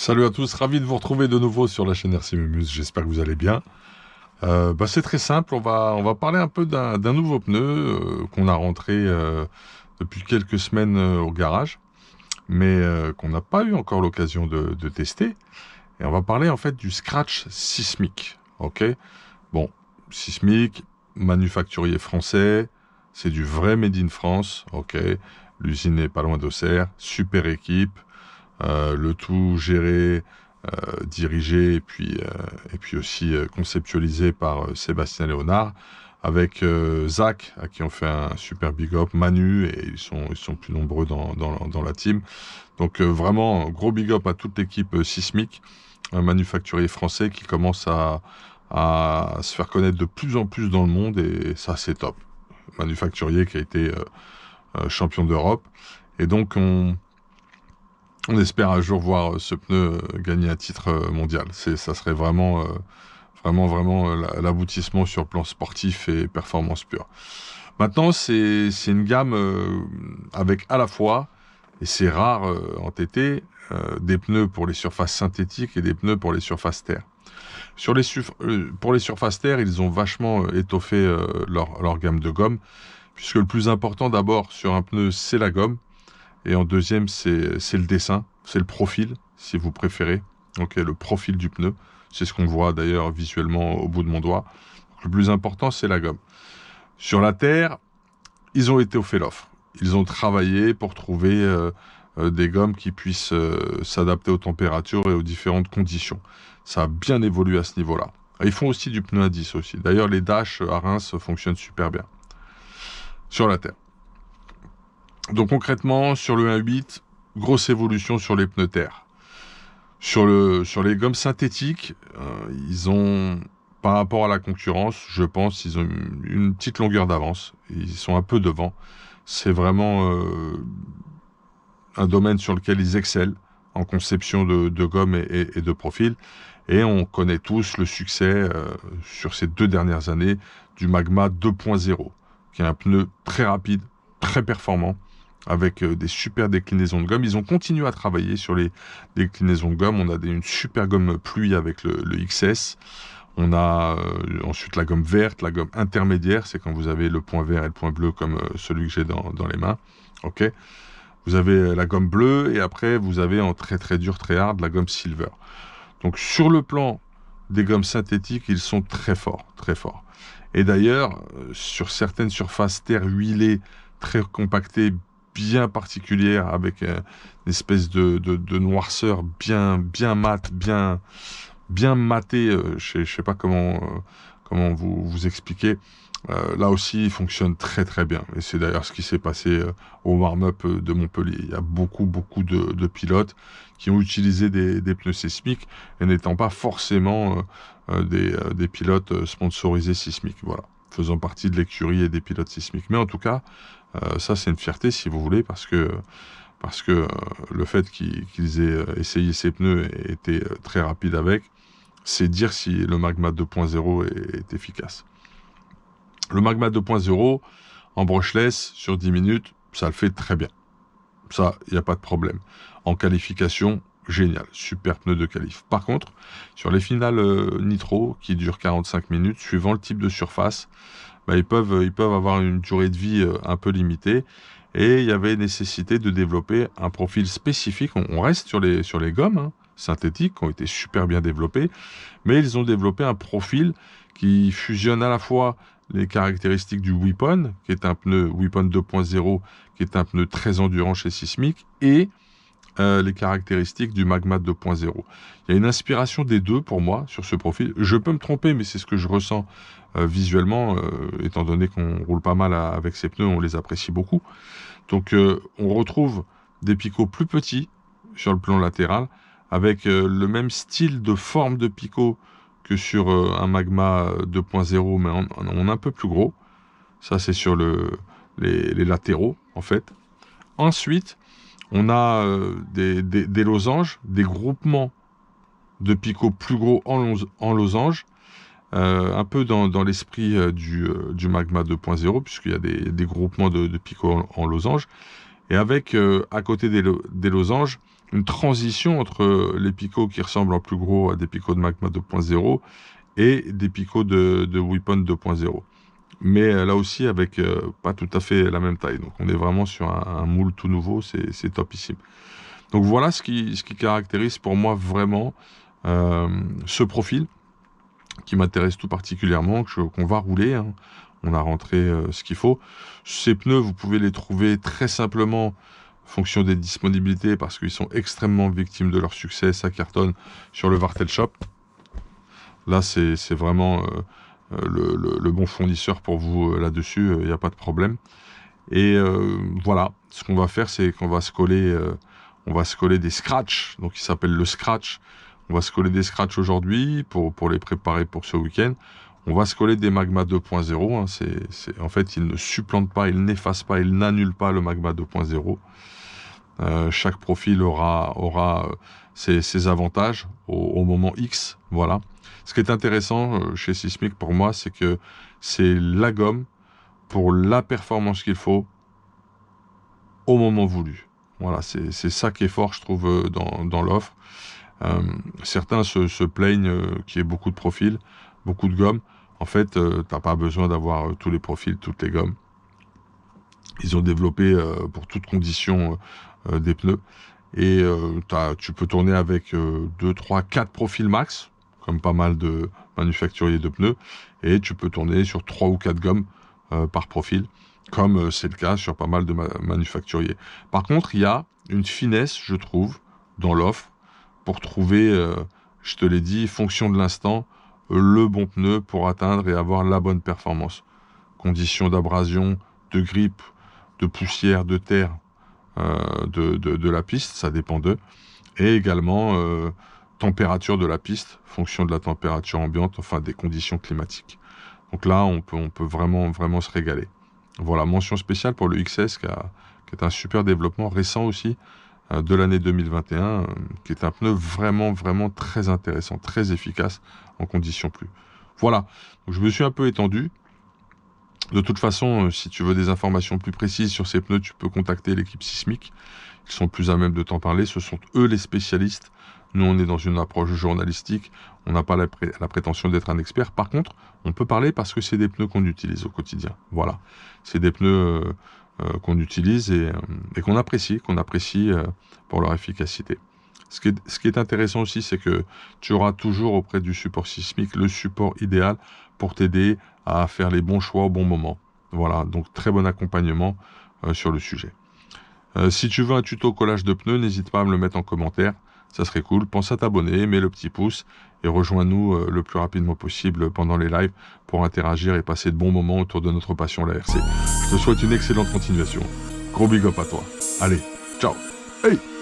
Salut à tous, ravi de vous retrouver de nouveau sur la chaîne RC Mumus, j'espère que vous allez bien. C'est très simple, on va parler un peu d'un nouveau pneu qu'on a rentré depuis quelques semaines au garage, mais qu'on n'a pas eu encore l'occasion de tester. Et on va parler en fait du Scratch Sismic, ok? Bon, Sismic, manufacturier français, c'est du vrai Made in France, ok? L'usine est pas loin d'Auxerre, super équipe. Le tout géré, dirigé et puis aussi conceptualisé par Sébastien Léonard, avec Zach, à qui on fait un super big up, Manu, et ils sont plus nombreux dans la team. Donc vraiment, un gros big up à toute l'équipe Sismic, un manufacturier français qui commence à se faire connaître de plus en plus dans le monde, et ça c'est top. Manufacturier qui a été champion d'Europe. Et donc on espère un jour voir ce pneu gagner un titre mondial. Ça serait vraiment l'aboutissement sur le plan sportif et performance pure. Maintenant, c'est une gamme avec à la fois, et c'est rare en TT, des pneus pour les surfaces synthétiques et des pneus pour les surfaces terre. Pour les surfaces terre, ils ont vachement étoffé leur gamme de gomme, puisque le plus important d'abord sur un pneu, c'est la gomme. Et en deuxième, c'est le dessin, c'est le profil, si vous préférez. Ok, le profil du pneu. C'est ce qu'on voit d'ailleurs visuellement au bout de mon doigt. Donc, le plus important, c'est la gomme. Sur la terre, ils ont étoffé l'offre. Ils ont travaillé pour trouver des gommes qui puissent s'adapter aux températures et aux différentes conditions. Ça a bien évolué à ce niveau-là. Et ils font aussi du pneu à 10 aussi. D'ailleurs, les Dash à Reims fonctionnent super bien. Sur la terre. Donc concrètement, sur le 1.8, grosse évolution sur les pneus terre. Sur les gommes synthétiques, ils ont, par rapport à la concurrence, je pense, ils ont une petite longueur d'avance. Ils sont un peu devant. C'est vraiment un domaine sur lequel ils excellent en conception de gomme et de profil. Et on connaît tous le succès sur ces 2 dernières années du Magma 2.0, qui est un pneu très rapide, très performant, avec des super déclinaisons de gomme. Ils ont continué à travailler sur les déclinaisons de gomme. On a une super gomme pluie avec le XS. On a ensuite la gomme verte, la gomme intermédiaire, c'est quand vous avez le point vert et le point bleu comme celui que j'ai dans les mains. Ok. Vous avez la gomme bleue et après vous avez en très très dur, très hard, la gomme silver. Donc sur le plan des gommes synthétiques, ils sont très forts, très forts. Et d'ailleurs, sur certaines surfaces terre huilées, très compactées, bien particulière, avec une espèce de noirceur bien mate, bien matée, je sais pas comment vous expliquer. Là aussi, il fonctionne très très bien. Et c'est d'ailleurs ce qui s'est passé au warm-up de Montpellier. Il y a beaucoup de pilotes qui ont utilisé des pneus sismiques et n'étant pas forcément des pilotes sponsorisés sismiques. Voilà, faisant partie de l'écurie et des pilotes sismiques. Mais en tout cas, ça c'est une fierté si vous voulez, parce que le fait qu'ils aient essayé ces pneus et été très rapides avec, c'est dire si le Magma 2.0 est efficace. Le Magma 2.0 en brushless sur 10 minutes, ça le fait très bien. Ça, il n'y a pas de problème. En qualification, génial, super pneu de qualif. Par contre, sur les finales nitro qui durent 45 minutes, suivant le type de surface, ils peuvent avoir une durée de vie un peu limitée. Et il y avait nécessité de développer un profil spécifique. On reste sur les gommes synthétiques qui ont été super bien développées, mais ils ont développé un profil qui fusionne à la fois les caractéristiques du Weapon, qui est un pneu Weapon 2.0, qui est un pneu très endurant chez Sismic, et les caractéristiques du Magma 2.0. Il y a une inspiration des deux pour moi sur ce profil. Je peux me tromper, mais c'est ce que je ressens visuellement, étant donné qu'on roule pas mal avec ces pneus, on les apprécie beaucoup. Donc on retrouve des picots plus petits sur le plan latéral, avec le même style de forme de picot que sur un Magma 2.0, mais en un peu plus gros. Ça, c'est sur les latéraux, en fait. Ensuite, on a des losanges, des groupements de picots plus gros en losange, un peu dans l'esprit du Magma 2.0, puisqu'il y a des groupements de picots en losange. Et avec, à côté des losanges, une transition entre les picots qui ressemblent en plus gros à des picots de Magma 2.0 et des picots de Weapon 2.0. Mais là aussi avec pas tout à fait la même taille. Donc on est vraiment sur un moule tout nouveau, c'est topissime. Donc voilà ce qui caractérise pour moi vraiment ce profil qui m'intéresse tout particulièrement, qu'on va rouler, hein. On a rentré ce qu'il faut. Ces pneus, vous pouvez les trouver très simplement en fonction des disponibilités parce qu'ils sont extrêmement victimes de leur succès. Ça cartonne sur le Vartel Shop. Là, c'est vraiment le bon fournisseur pour vous là-dessus. Il n'y a pas de problème. Et voilà, ce qu'on va faire, c'est qu'on va se coller des scratchs. Donc, il s'appelle le scratch. On va se coller des scratchs aujourd'hui pour les préparer pour ce week-end. On va se coller des Magma 2.0. Hein. En fait, ils ne supplantent pas, ils n'effacent pas, ils n'annulent pas le Magma 2.0. Chaque profil aura ses avantages au moment X. Voilà. Ce qui est intéressant chez Sismic pour moi, c'est que c'est la gomme pour la performance qu'il faut au moment voulu. Voilà, c'est ça qui est fort, je trouve, dans l'offre. Certains se plaignent qu'il y ait beaucoup de profils, beaucoup de gommes. En fait, t'as pas besoin d'avoir tous les profils, toutes les gommes. Ils ont développé pour toutes conditions des pneus. Et tu peux tourner avec 2, 3, 4 profils max, comme pas mal de manufacturiers de pneus. Et tu peux tourner sur 3 ou 4 gommes par profil, comme c'est le cas sur pas mal de manufacturiers. Par contre, il y a une finesse, je trouve, dans l'offre, pour trouver, je te l'ai dit, fonction de l'instant, le bon pneu pour atteindre et avoir la bonne performance. Conditions d'abrasion, de grippe, de poussière, de terre de la piste, ça dépend d'eux. Et également température de la piste, fonction de la température ambiante, enfin des conditions climatiques. Donc là, on peut vraiment se régaler. Voilà, mention spéciale pour le XS qui est un super développement récent aussi de l'année 2021, qui est un pneu vraiment très intéressant, très efficace en conditions pluie. Voilà, donc je me suis un peu étendu. De toute façon, si tu veux des informations plus précises sur ces pneus, tu peux contacter l'équipe Sismic. Ils sont plus à même de t'en parler. Ce sont eux les spécialistes. Nous, on est dans une approche journalistique. On n'a pas la prétention d'être un expert. Par contre, on peut parler parce que c'est des pneus qu'on utilise au quotidien. Voilà. C'est des pneus qu'on utilise et qu'on apprécie pour leur efficacité. Ce qui est intéressant aussi, c'est que tu auras toujours auprès du support Sismic le support idéal pour t'aider à faire les bons choix au bon moment. Voilà, donc très bon accompagnement sur le sujet. Si tu veux un tuto collage de pneus, n'hésite pas à me le mettre en commentaire. Ça serait cool. Pense à t'abonner, mets le petit pouce et rejoins-nous le plus rapidement possible pendant les lives pour interagir et passer de bons moments autour de notre passion, la RC. Je te souhaite une excellente continuation. Gros big up à toi. Allez, ciao. Hey!